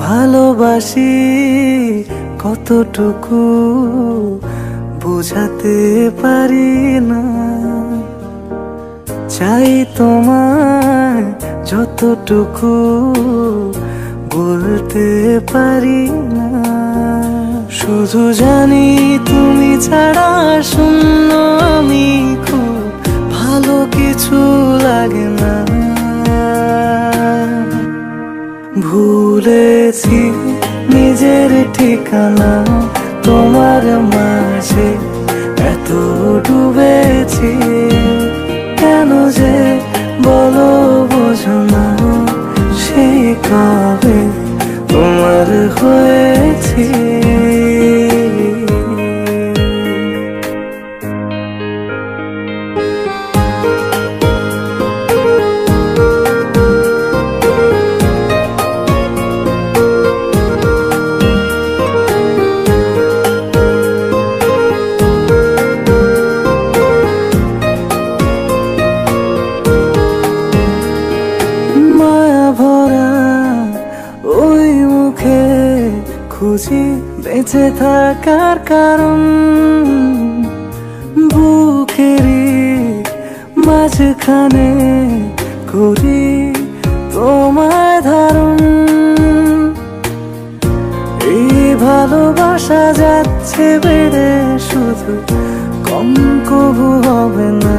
ভালোবাসি কতটুকু বোঝাতে পারি না, চাই তোমায় যতটুকু বলতে পারি না। শুধু জানি তুমি ছাড়া শূন্য আমি, খুব ভালো কিছু লাগে না। ভুলেছি নিজের ঠিকানা, তোমার মাঝে এত ডুবেছি, কেন যে বলো বোঝো না, সেই কবে তোমার হয়েছি। ওই মুখে খুঁজি বেঁচে থাকার কারণ, বুকেরই মাঝখানে করি তোমায় ধারণ। এই ভালোবাসা যাচ্ছে বেড়ে, শুধু কম কবু হবে না।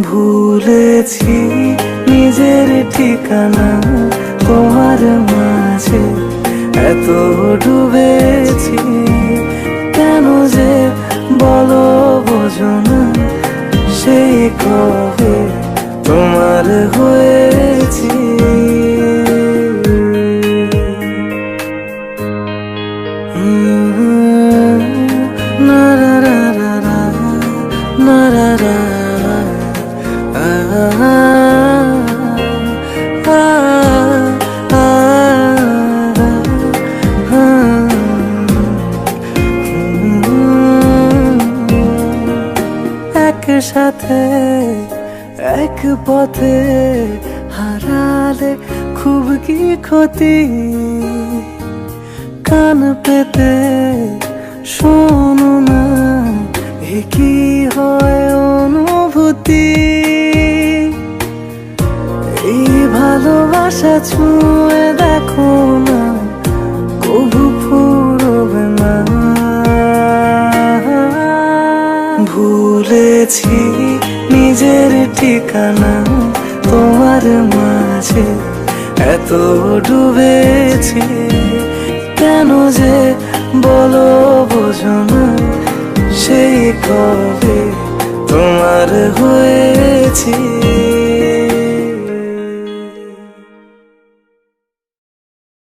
ভুলেছি নিজের ঠিকানা, তোমার মাঝে এত ডুবেছি, কেন যে বলো বোঝো না, সেই কবে তোমার হয়েছি। না রা রা রা রা, না রা রা একসাথে এক পথে হারালে খুব কি ক্ষতি, কান পেতে শোনো না, এ কি হয় অনুভূতি। এই ভালোবাসা ছুঁয়ে দেখো না, কবু ফুরবে না। ভুলেছি নিজের ঠিকানা, তোমার মাঝে এত ডুবেছি, কেন যে বলো বোঝো না, সেই কবে তোমার হয়েছি।